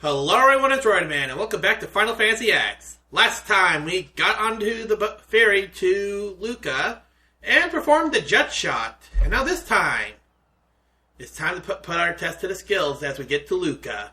Hello everyone, it's Roidman, and welcome back to Final Fantasy X. Last time we got onto the ferry to Luca and performed the jet shot. And now this time, it's time to put our test to the skills as we get to Luca.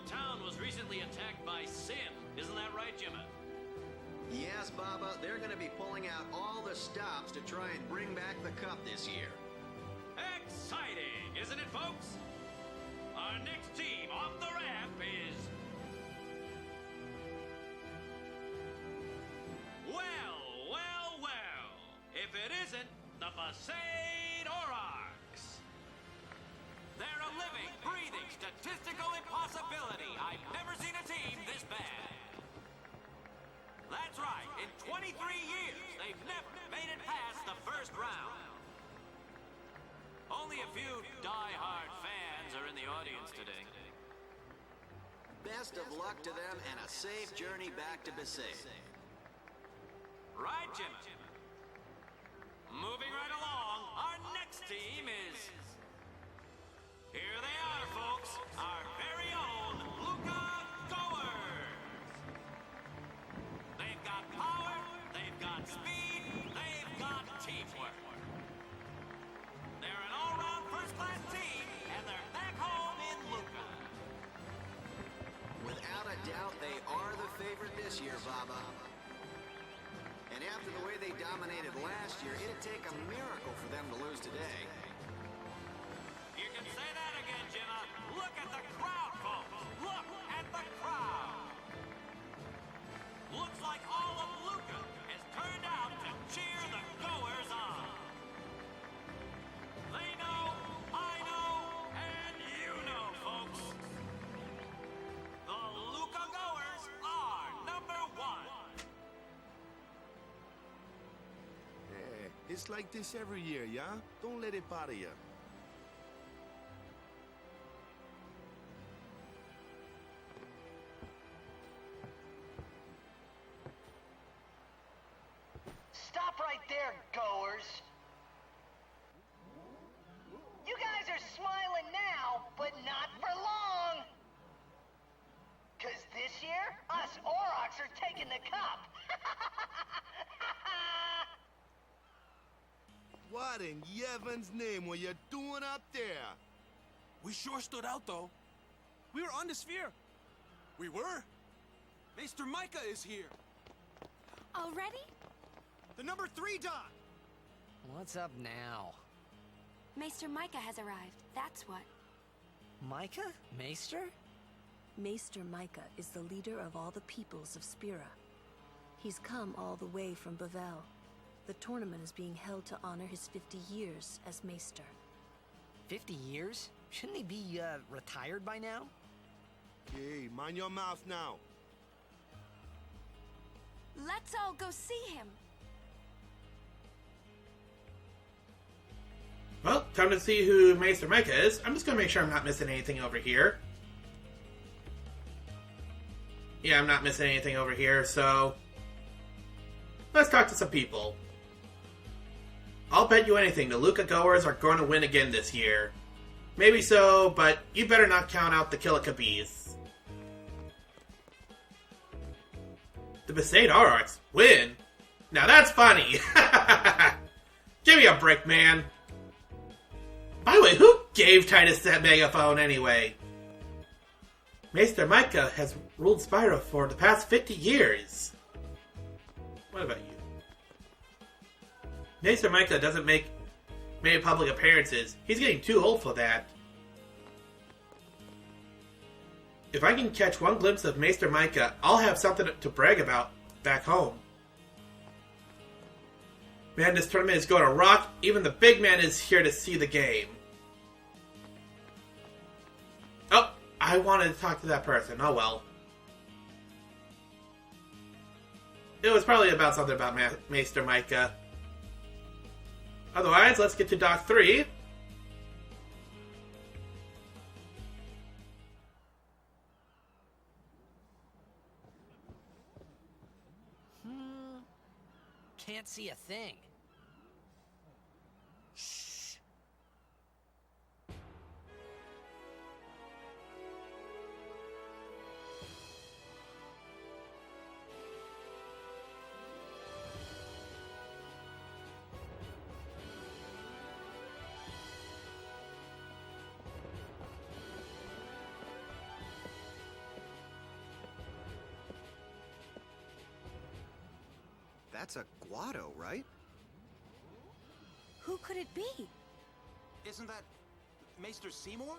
Town was recently attacked by Sin. Isn't that right, Jimmy? Yes, Baba. They're going to be pulling out all the stops to try and bring back the cup this year. Exciting, isn't it, folks? Our next team off the ramp is... Well. If it isn't the Besaid Aurochs. They're a living, breathing, statistical impossibility. I've never seen a team this bad. That's right. In 23 years, they've never made it past the first round. Only a few die-hard fans are in the audience today. Best of luck to them and a safe journey back to Besaid. Right, Jim? Moving right along, our next team is... Here they are, folks, our very own Luca Goers. They've got power, they've got speed, they've got teamwork. They're an all-round first-class team, and they're back home in Luca. Without a doubt, they are the favorite this year, Baba. And after the way they dominated last year, it'd take a miracle for them to lose today. You can say that again, Jimma. Look at the crowd, folks. Look at the crowd. Looks like all of Luca has turned out to cheer the Goers on. They know, I know, and you know, folks. The Luca Goers are number one. It's like this every year, yeah? Don't let it bother you. Stop right there, Goers. You guys are smiling now, but not for long. 'Cause this year, us Aurochs are taking the cup. What in Yevon's name were you doing up there? We sure stood out, though. We were on the sphere. We were. Maester Micah is here. Already? The number 3 dot. What's up now? Maester Micah has arrived, that's what. Micah? Maester? Maester Micah is the leader of all the peoples of Spira. He's come all the way from Bavel. The tournament is being held to honor his 50 years as Maester. 50 years? Shouldn't he be, retired by now? Hey, mind your mouth now. Let's all go see him. Well, time to see who Maester Micah is. I'm just going to make sure I'm not missing anything over here. Yeah, I'm not missing anything over here, so... let's talk to some people. I'll bet you anything the Luca Goers are going to win again this year. Maybe so, but you better not count out the Killikabes. The Besaid Aurochs win? Now that's funny. Give me a break, man. By the way, who gave Titus that megaphone anyway? Maester Micah has ruled Spyro for the past 50 years. What about you? Maester Micah doesn't make many public appearances. He's getting too old for that. If I can catch one glimpse of Maester Micah, I'll have something to brag about back home. Man, this tournament is going to rock. Even the big man is here to see the game. Oh, I wanted to talk to that person. Oh well. It was probably about something about Maester Micah. Otherwise, let's get to Dock 3. Can't see a thing. That's a Guado, right? Who could it be? Isn't that Maester Seymour?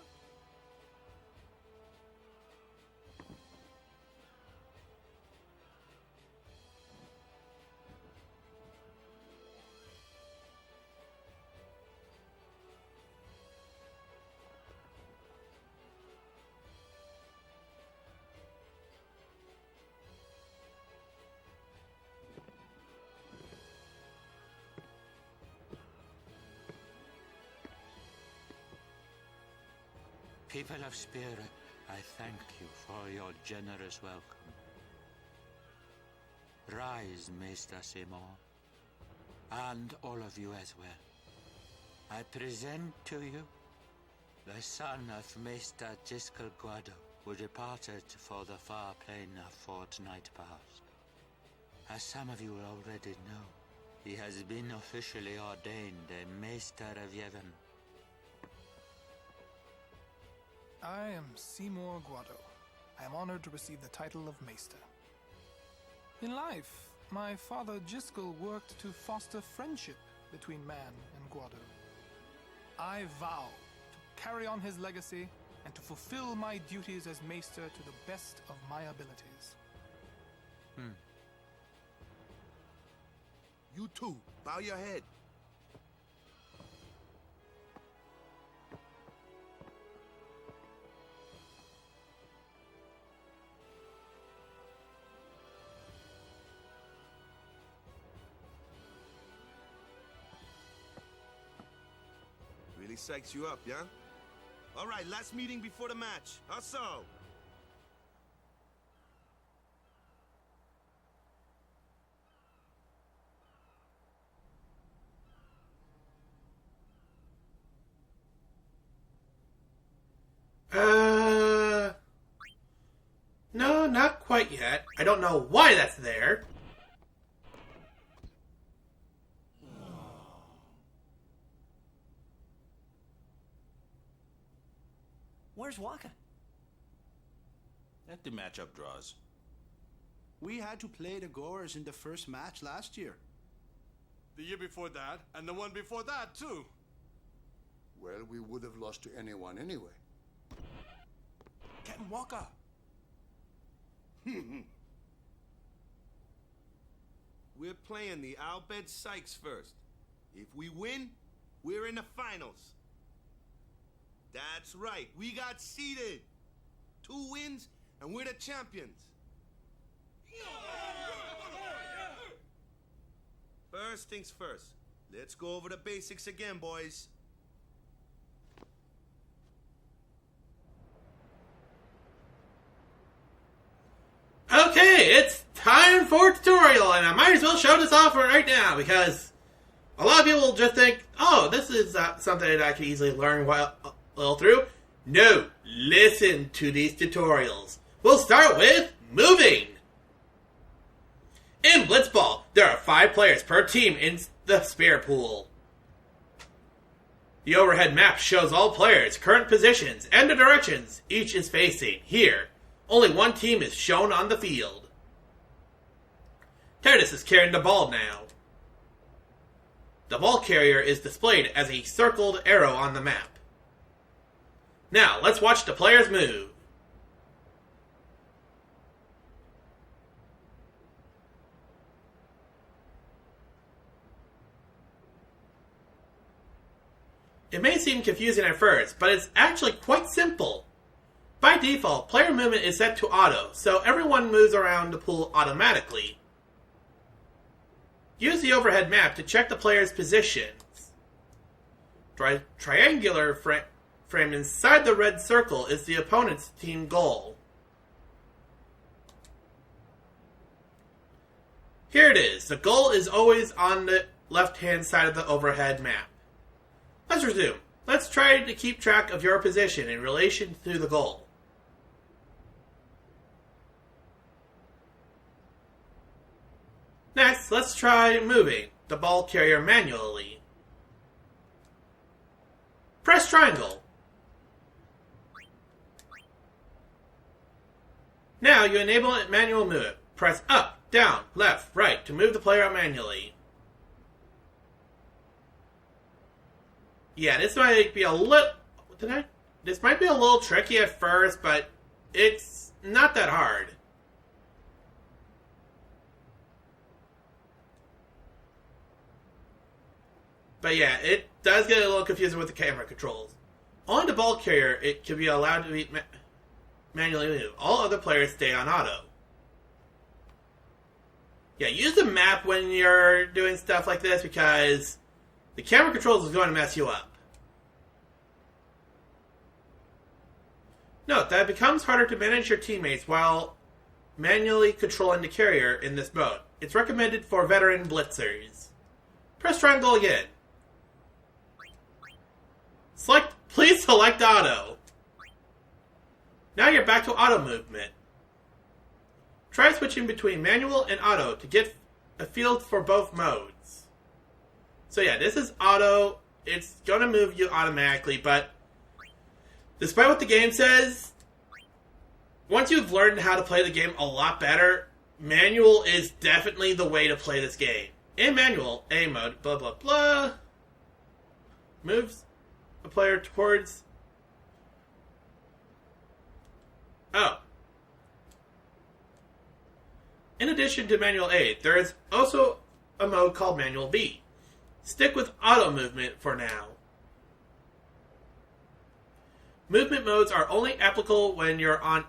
People of Spirit, I thank you for your generous welcome. Rise, Maester Seymour, and all of you as well. I present to you the son of Maester Giskel Guado, who departed for the far plain a fortnight past. As some of you already know, he has been officially ordained a Maester of Yevon. I am Seymour Guado. I am honored to receive the title of Maester. In life, my father Giskel worked to foster friendship between man and Guado. I vow to carry on his legacy and to fulfill my duties as Maester to the best of my abilities. You too. Bow your head. Really psychs you up, yeah? All right, last meeting before the match. How so? No, not quite yet. I don't know why that's there. Where's Waka? Let the matchup draws. We had to play the Goers in the first match last year. The year before that, and the one before that, too. Well, we would have lost to anyone anyway. Captain Waka. We're playing the Albed Sykes first. If we win, we're in the finals. That's right, we got seeded. 2 wins, and we're the champions. First things first. Let's go over the basics again, boys. Okay, it's time for a tutorial, and I might as well show this off right now, because a lot of people will just think, oh, this is something that I can easily learn well through. No, listen to these tutorials. We'll start with moving. In blitzball, there are 5 players per team in the spear pool. The overhead map shows all players' current positions and the directions each is facing. Here, only one team is shown on the field. Titus is carrying the ball now. The ball carrier is displayed as a circled arrow on the map. Now, let's watch the players move. It may seem confusing at first, but it's actually quite simple. By default, player movement is set to auto, so everyone moves around the pool automatically. Use the overhead map to check the player's positions. Triangular frame inside the red circle is the opponent's team goal. Here it is. The goal is always on the left-hand side of the overhead map. Let's resume. Let's try to keep track of your position in relation to the goal. Next, let's try moving the ball carrier manually. Press triangle. Now you enable manual movement. Press up, down, left, right to move the player manually. Yeah, this might be a little... This might be a little tricky at first, but it's not that hard. But yeah, it does get a little confusing with the camera controls. On the ball carrier, it can be allowed to be manually moved. All other players stay on auto. Yeah, use the map when you're doing stuff like this because the camera controls is going to mess you up. Note that it becomes harder to manage your teammates while manually controlling the carrier in this mode. It's recommended for veteran blitzers. Press triangle again. Please select auto. Now you're back to auto movement. Try switching between manual and auto to get a feel for both modes. So yeah, this is auto. It's going to move you automatically, but despite what the game says, once you've learned how to play the game a lot better, manual is definitely the way to play this game. In manual, A mode, blah blah blah, moves a player towards... In addition to manual A, there is also a mode called manual B. Stick with auto movement for now. Movement modes are only applicable when you're on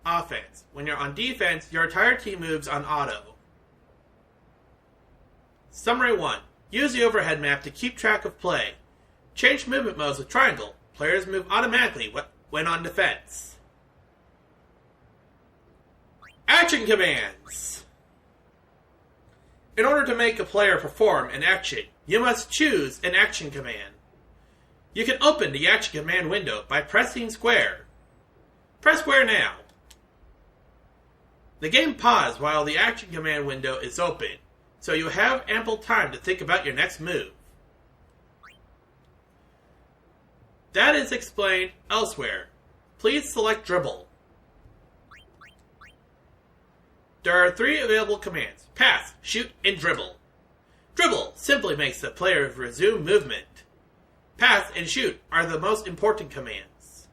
offense. When you're on defense, your entire team moves on auto. Summary 1. Use the overhead map to keep track of play. Change movement modes with triangle. Players move automatically when on defense. Action commands. In order to make a player perform an action, you must choose an action command. You can open the action command window by pressing square. Press square now. The game pauses while the action command window is open, so you have ample time to think about your next move. That is explained elsewhere. Please select dribble. There are 3 available commands: pass, shoot, and dribble. Dribble simply makes the player resume movement. Pass and shoot are the most important commands.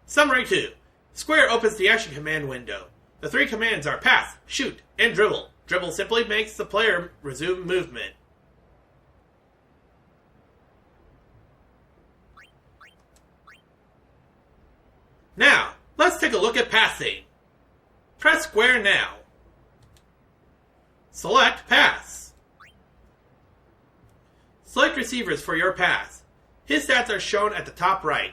Summary 2. Square opens the action command window. The 3 commands are pass, shoot, and dribble. Dribble simply makes the player resume movement. Now, let's take a look at passing. Press square now. Select pass. Select receivers for your pass. His stats are shown at the top right.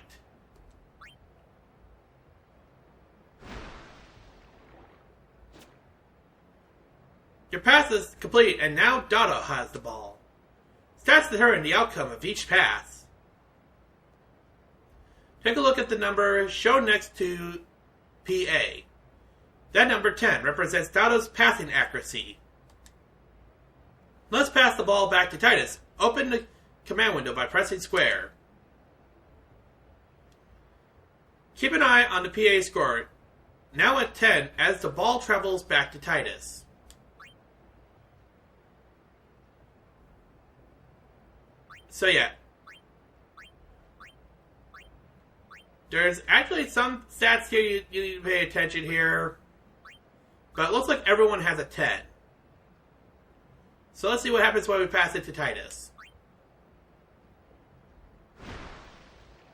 Your pass is complete and now Dotto has the ball. Stats determine the outcome of each pass. Take a look at the number shown next to PA. That number 10 represents Dado's passing accuracy. Let's pass the ball back to Titus. Open the command window by pressing square. Keep an eye on the PA score, now at 10 as the ball travels back to Titus. So yeah, there's actually some stats here you need to pay attention here, but it looks like everyone has a 10. So let's see what happens when we pass it to Titus.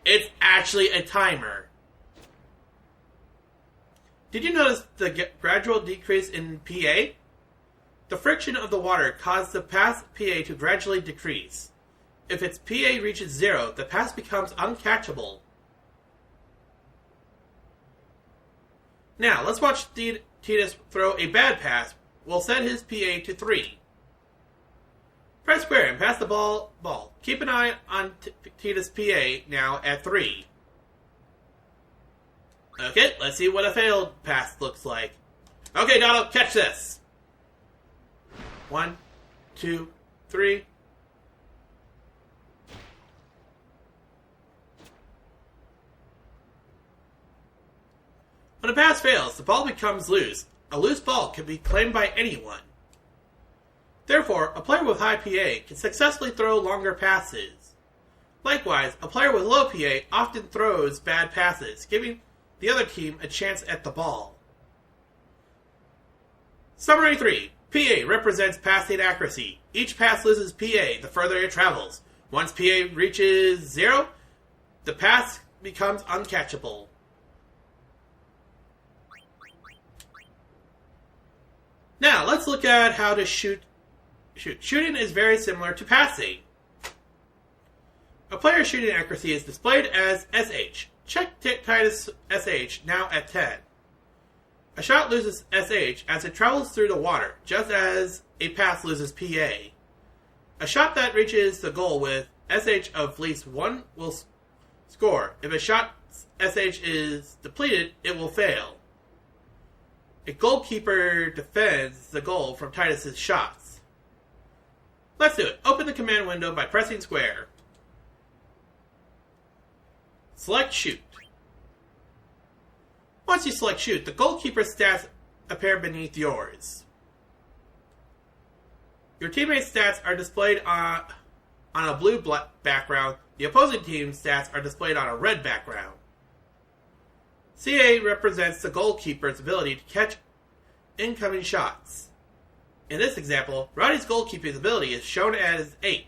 It's actually a timer. Did you notice the gradual decrease in PA? The friction of the water caused the pass PA to gradually decrease. If its PA reaches 0, the pass becomes uncatchable. Now, let's watch Titus throw a bad pass. We'll set his PA to 3. Press square and pass the ball. Keep an eye on Titus' PA now at 3. Okay, let's see what a failed pass looks like. Okay, Dado, catch this. 1, 2, 3. When a pass fails, the ball becomes loose. A loose ball can be claimed by anyone. Therefore, a player with high PA can successfully throw longer passes. Likewise, a player with low PA often throws bad passes, giving the other team a chance at the ball. Summary 3. PA represents passing accuracy. Each pass loses PA the further it travels. Once PA reaches 0, the pass becomes uncatchable. Now, let's look at how to shoot. Shooting is very similar to passing. A player's shooting accuracy is displayed as SH. Check Titus' SH now at 10. A shot loses SH as it travels through the water, just as a pass loses PA. A shot that reaches the goal with SH of at least 1 will score. If a shot's SH is depleted, it will fail. A goalkeeper defends the goal from Titus' shots. Let's do it. Open the command window by pressing square. Select Shoot. Once you select Shoot, the goalkeeper's stats appear beneath yours. Your teammates' stats are displayed on a blue background. The opposing team's stats are displayed on a red background. CA represents the goalkeeper's ability to catch incoming shots. In this example, Roddy's goalkeeping ability is shown as 8.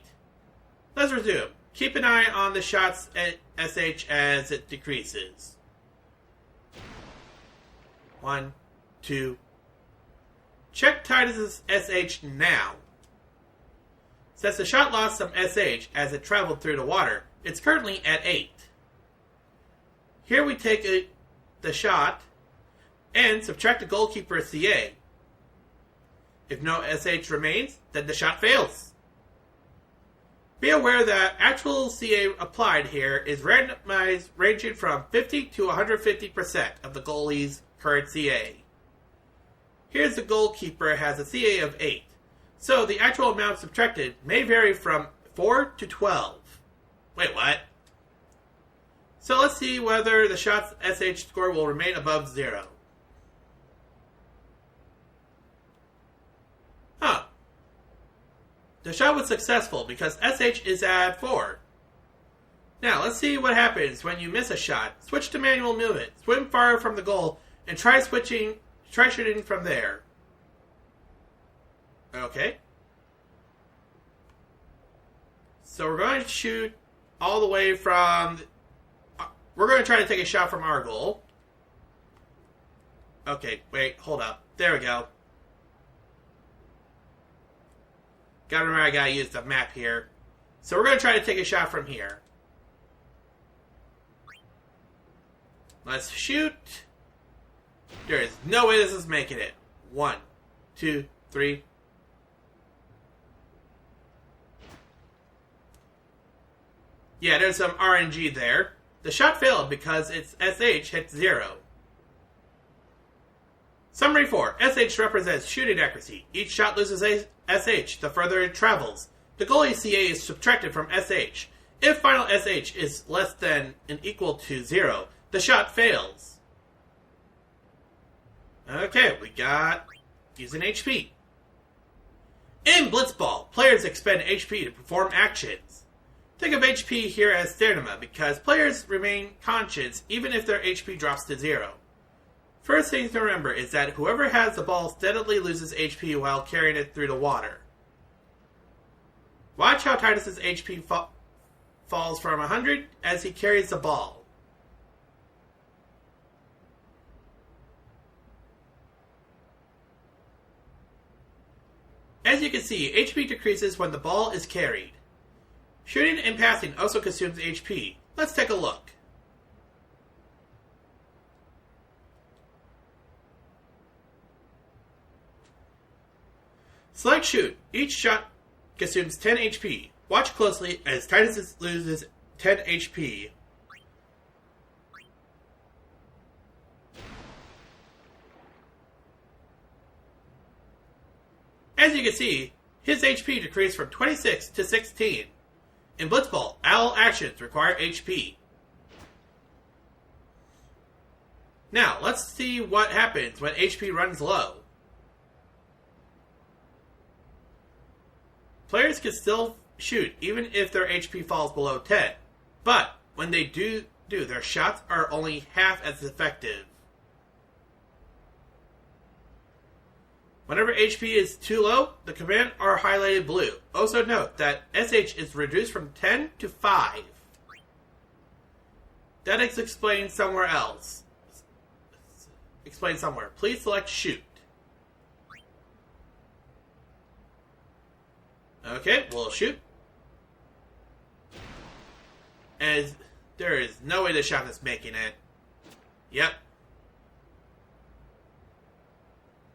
Let's resume. Keep an eye on the shot's SH as it decreases. 1, 2. Check Titus' SH now. Since the shot lost some SH as it traveled through the water, it's currently at 8. Here we take the shot and subtract the goalkeeper's CA. If no SH remains, then the shot fails. Be aware that actual CA applied here is randomized, ranging from 50 to 150% of the goalie's current CA. Here's the goalkeeper has a CA of 8, so the actual amount subtracted may vary from 4 to 12. Wait, what? So let's see whether the shot's SH score will remain above 0. Huh. The shot was successful because SH is at 4. Now, let's see what happens when you miss a shot. Switch to manual movement. Swim far from the goal and try shooting from there. Okay. So we're going to shoot all the way from... we're going to try to take a shot from our goal. Okay, wait, hold up. There we go. Gotta remember I gotta use the map here. So we're gonna try to take a shot from here. Let's shoot. There is no way this is making it. 1, 2, 3. Yeah, there's some RNG there. The shot failed because its SH hit 0. Summary 4. SH represents shooting accuracy. Each shot loses SH the further it travels. The goalie CA is subtracted from SH. If final SH is less than and equal to 0, the shot fails. Okay, we got using HP. In blitzball, players expend HP to perform actions. Think of HP here as stamina because players remain conscious even if their HP drops to 0. First thing to remember is that whoever has the ball steadily loses HP while carrying it through the water. Watch how Titus's HP falls from 100 as he carries the ball. As you can see, HP decreases when the ball is carried. Shooting and passing also consumes HP. Let's take a look. Select shoot. Each shot consumes 10 HP. Watch closely as Titus loses 10 HP. As you can see, his HP decreased from 26 to 16. In blitzball, all actions require HP. Now, let's see what happens when HP runs low. Players can still shoot even if their HP falls below 10, but when they do, their shots are only half as effective. Whenever HP is too low, the commands are highlighted blue. Also note that SH is reduced from 10 to 5. That is explained somewhere else. Explained somewhere. Please select shoot. Okay, we'll shoot. As there is no way the shot is making it. Yep.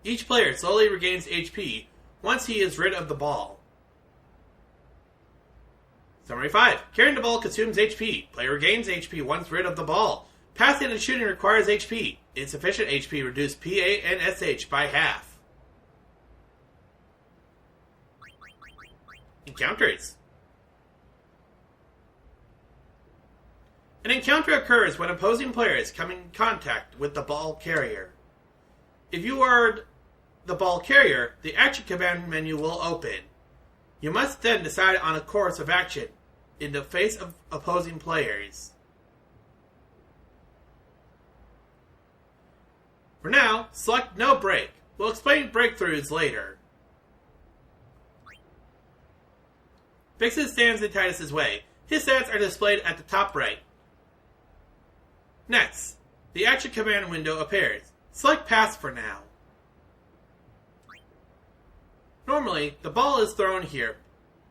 Each player slowly regains HP once he is rid of the ball. Summary 5. Carrying the ball consumes HP. Player regains HP once rid of the ball. Passing and shooting requires HP. Insufficient HP reduce PA and SH by half. Encounters. An encounter occurs when opposing players come in contact with the ball carrier. If you are the ball carrier, the action command menu will open. You must then decide on a course of action in the face of opposing players. For now, select no break. We'll explain breakthroughs later. Vixen stands in Titus's way. His stats are displayed at the top right. Next, the action command window appears. Select pass for now. Normally, the ball is thrown here.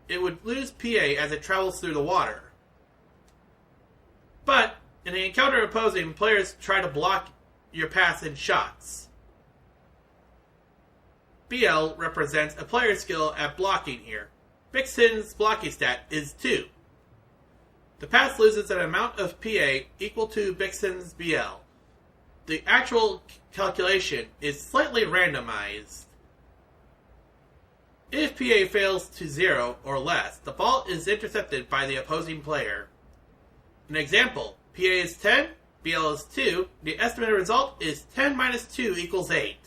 It would lose PA as it travels through the water. But, in the encounter opposing, players try to block your pass and shots. BL represents a player's skill at blocking here. Vixen's blocking stat is 2. The pass loses an amount of PA equal to Vixen's BL. The actual calculation is slightly randomized. If PA fails to 0 or less, the ball is intercepted by the opposing player. An example, PA is 10, BL is 2, the estimated result is 10 minus 2 equals 8.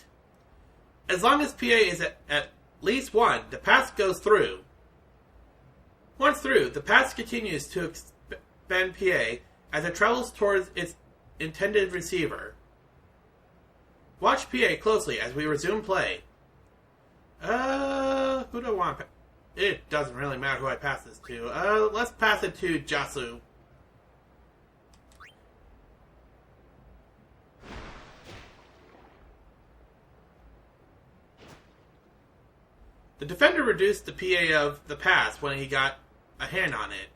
As long as PA is at least 1, the pass goes through. Once through, the pass continues to expend PA as it travels towards its intended receiver. Watch PA closely as we resume play. Who do I want to It doesn't really matter who I pass this to. Let's pass it to Jasu. The defender reduced the PA of the pass when he got a hand on it.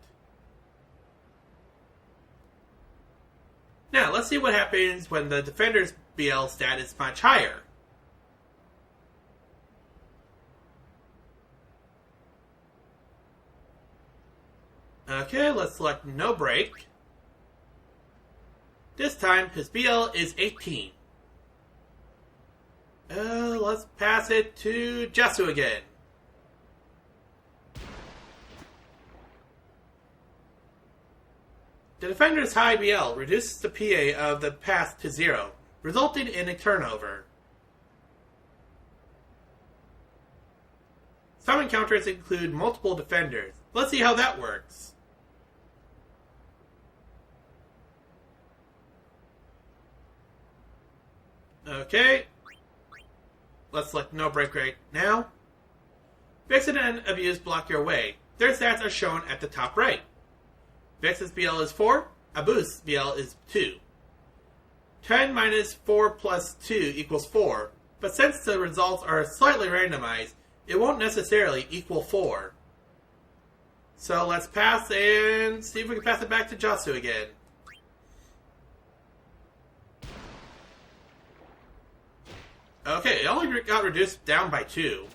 Now, let's see what happens when the defender's BL stat is much higher. Okay, let's select no break. This time, his BL is 18. Let's pass it to Jasu again. The defender's high BL reduces the PA of the pass to 0, resulting in a turnover. Some encounters include multiple defenders. Let's see how that works. Okay. Let's select no break right now. Vixen and Abuse block your way. Their stats are shown at the top right. Vixen's BL is 4, Abuse's BL is 2. 10 minus 4 plus 2 equals 4, but since the results are slightly randomized, it won't necessarily equal 4. So let's pass and see if we can pass it back to Jasu again. Okay, it only got reduced down by 2.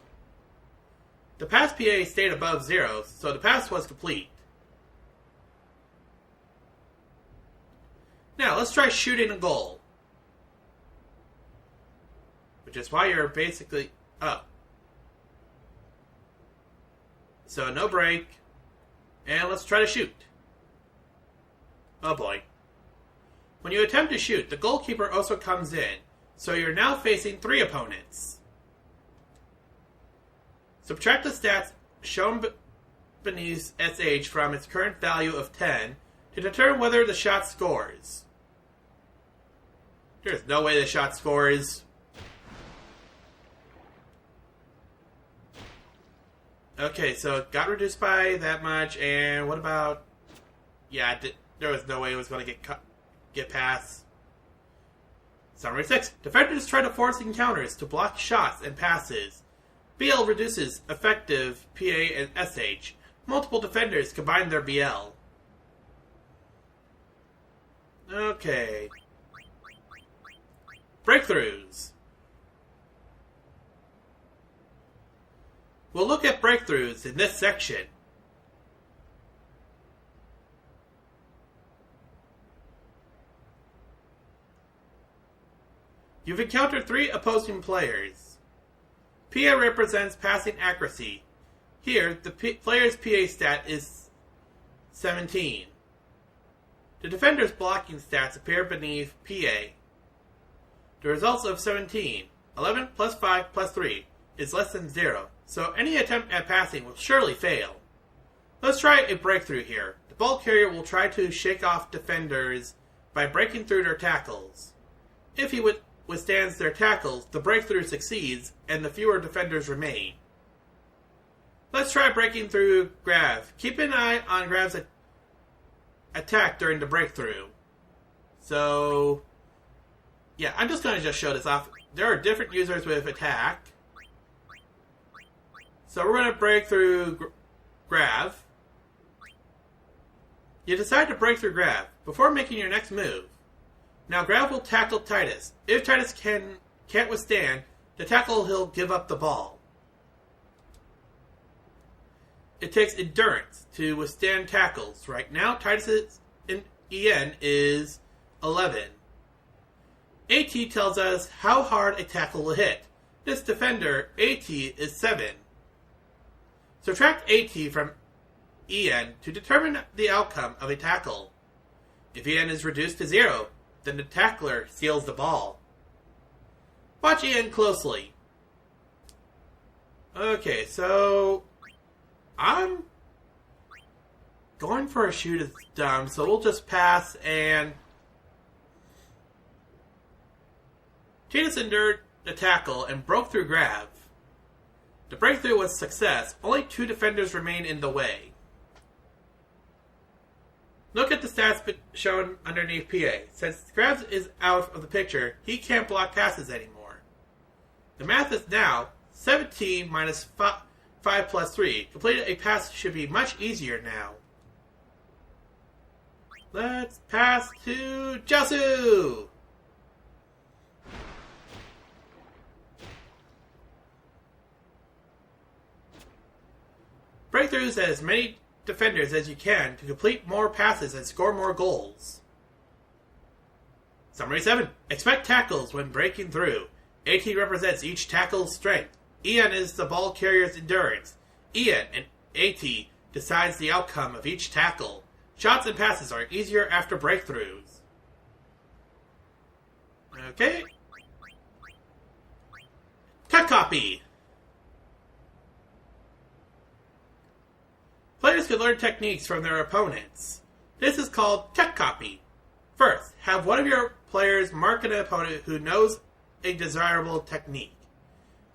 The pass PA stayed above 0, so the pass was complete. Now, let's try shooting a goal. Which is why you're basically up. So, no break. And let's try to shoot. Oh boy. When you attempt to shoot, the goalkeeper also comes in. So you're now facing 3 opponents. Subtract the stats shown beneath SH from its current value of 10 to determine whether the shot scores. There's no way the shot scores. Okay, so it got reduced by that much, and what about... Yeah, there was no way it was going to get past. Summary 6. Defenders try to force encounters to block shots and passes. BL reduces effective PA and SH. Multiple defenders combine their BL. Okay. Breakthroughs. We'll look at breakthroughs in this section. You've encountered 3 opposing players. PA represents passing accuracy. Here, the player's PA stat is 17. The defender's blocking stats appear beneath PA. The results of 17, 11 plus 5 plus 3, is less than 0, so any attempt at passing will surely fail. Let's try a breakthrough here. The ball carrier will try to shake off defenders by breaking through their tackles. If he withstands their tackles, the breakthrough succeeds, and the fewer defenders remain. Let's try breaking through Grav. Keep an eye on Grav's attack during the breakthrough. So, yeah, I'm just going to show this off. There are different users with attack. So we're going to break through Grav. You decide to break through Grav before making your next move. Now Grav will tackle Titus. If Titus can't withstand the tackle, he'll give up the ball. It takes endurance to withstand tackles. Right now, Titus's EN is 11. AT tells us how hard a tackle will hit. This defender, AT, is 7. Subtract AT from EN to determine the outcome of a tackle. If EN is reduced to 0, then the tackler steals the ball. Watch EN closely. Okay, so I'm going for a shoot is dumb, so we'll just pass and Titus endured the tackle and broke through Grav. The breakthrough was a success. Only 2 defenders remain in the way. Look at the stats shown underneath PA. Since Grav is out of the picture, he can't block passes anymore. The math is now 17 minus 5 plus 3. Completing a pass should be much easier now. Let's pass to Jasu! Breakthroughs as many defenders as you can to complete more passes and score more goals. Summary 7. Expect tackles when breaking through. AT represents each tackle's strength. EN is the ball carrier's endurance. EN and AT decides the outcome of each tackle. Shots and passes are easier after breakthroughs. Okay. Cut copy. Players can learn techniques from their opponents. This is called tech copy. First, have one of your players mark an opponent who knows a desirable technique.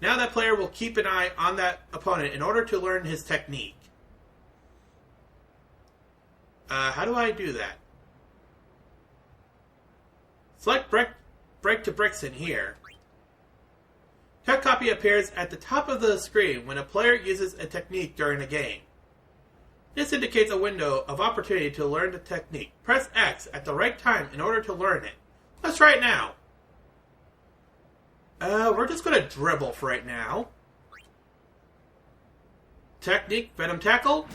Now that player will keep an eye on that opponent in order to learn his technique. How do I do that? Select break to bricks in here. Tech copy appears at the top of the screen when a player uses a technique during a game. This indicates a window of opportunity to learn the technique. Press X at the right time in order to learn it. Let's try it now. We're just going to dribble for right now. Technique, Venom Tackle.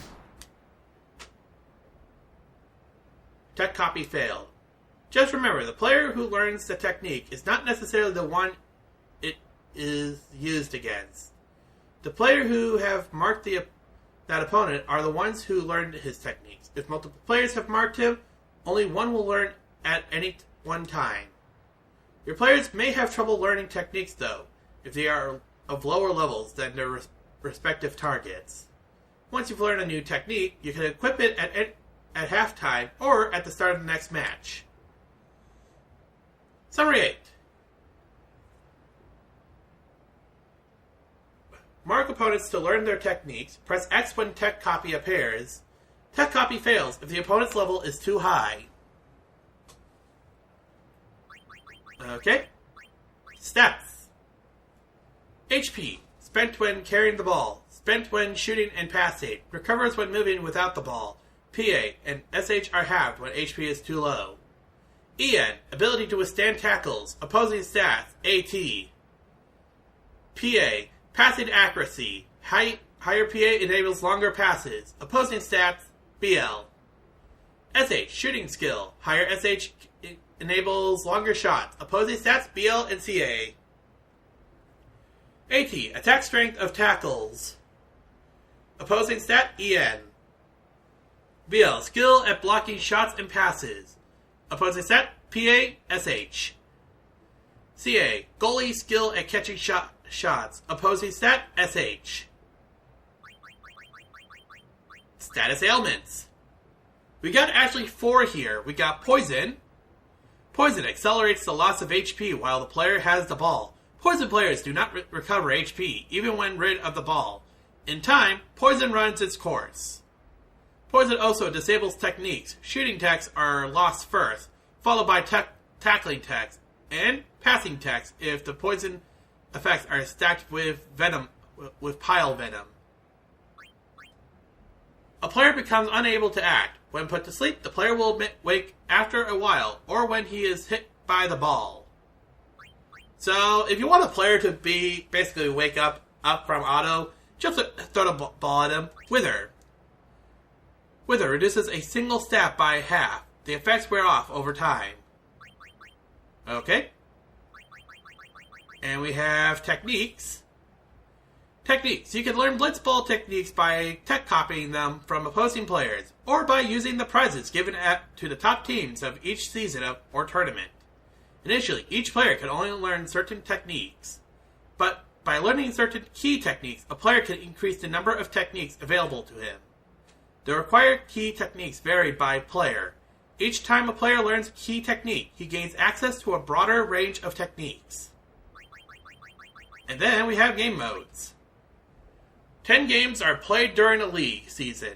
Tech copy failed. Just remember, the player who learns the technique is not necessarily the one it is used against. The player who have marked that opponent are the ones who learned his techniques. If multiple players have marked him, only one will learn at any one time. Your players may have trouble learning techniques, though, if they are of lower levels than their respective targets. Once you've learned a new technique, you can equip it at halftime or at the start of the next match. Summary 8. Mark opponents to learn their techniques. Press X when tech copy appears. Tech copy fails if the opponent's level is too high. Okay. Stats. HP. Spent when carrying the ball. Spent when shooting and passing. Recovers when moving without the ball. PA and SH are halved when HP is too low. EN. Ability to withstand tackles. Opposing stats. AT. PA. Passing accuracy. Higher PA enables longer passes. Opposing stats. BL. SH. Shooting skill. Higher SH enables longer shots. Opposing stats. BL and CA. AT. Attack strength of tackles. Opposing stat. EN. BL. Skill at blocking shots and passes. Opposing stat. PA. SH. CA. Goalie skill at catching shots. Opposing stat. SH. Status ailments. We got actually 4 here. We got Poison. Poison accelerates the loss of HP while the player has the ball. Poison players do not recover HP, even when rid of the ball. In time, Poison runs its course. Poison also disables techniques. Shooting techs are lost first, followed by tackling techs, and passing techs if the poison effects are stacked with venom, with pile venom. A player becomes unable to act. When put to sleep, the player will wake after a while, or when he is hit by the ball. So, if you want a player to basically wake up from auto, just throw the ball at him. Wither. Wither reduces a single stat by half. The effects wear off over time. Okay. And we have techniques. Techniques. You can learn blitzball techniques by tech copying them from opposing players, or by using the prizes given to the top teams of each season or tournament. Initially, each player can only learn certain techniques, but by learning certain key techniques, a player can increase the number of techniques available to him. The required key techniques vary by player. Each time a player learns a key technique, he gains access to a broader range of techniques. And then we have game modes. 10 games are played during a league season,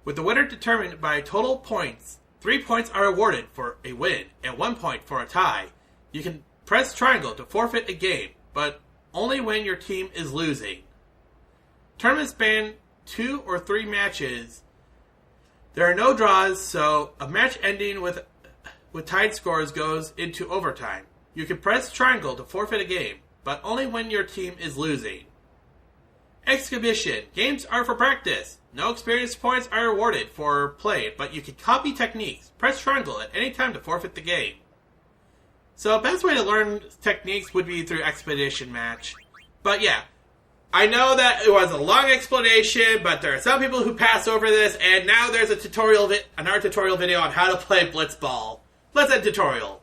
with the winner determined by total points. 3 points are awarded for a win, and 1 point for a tie. You can press triangle to forfeit a game, but only when your team is losing. Tournaments span 2 or 3 matches. There are no draws, so a match ending with tied scores goes into overtime. You can press triangle to forfeit a game, but only when your team is losing. Exhibition. Games are for practice. No experience points are awarded for play, but you can copy techniques. Press triangle at any time to forfeit the game. So best way to learn techniques would be through expedition match. But yeah, I know that it was a long explanation, but there are some people who pass over this, and now there's a tutorial, another tutorial video on how to play blitzball. Let's end tutorial.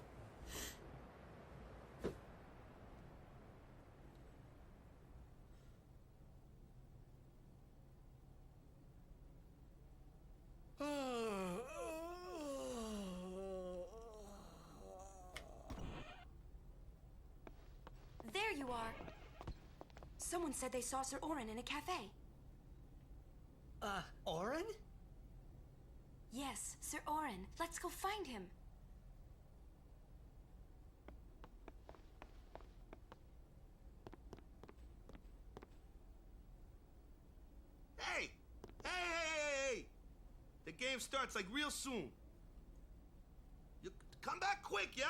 There you are. Someone said they saw Sir Orin in a cafe. Orin? Yes, Sir Orin. Let's go find him. Hey! Hey! The game starts like real soon. You come back quick, yeah?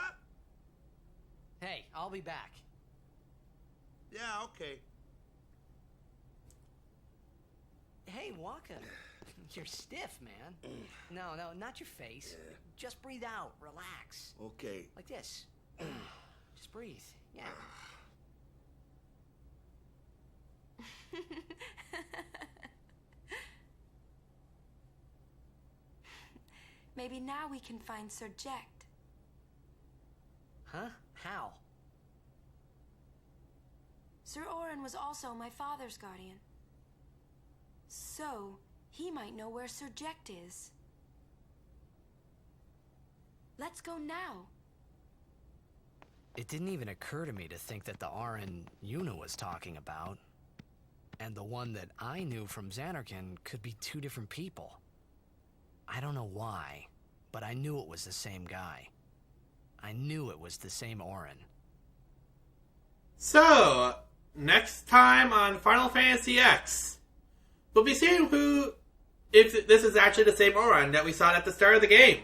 Hey, I'll be back. Yeah, okay. Hey, Waka. You're stiff, man. No, not your face. Just breathe out. Relax. Okay. Like this. Just breathe. Yeah. Maybe now we can find Sir Jecht. Huh? How? Sir Orin was also my father's guardian. So, he might know where Sir Jecht is. Let's go now. It didn't even occur to me to think that the Orin Yuna was talking about and the one that I knew from Xanarkand could be two different people. I don't know why, but I knew it was the same guy. I knew it was the same Orin. So, next time on Final Fantasy X, we'll be seeing if this is actually the same Orin that we saw at the start of the game.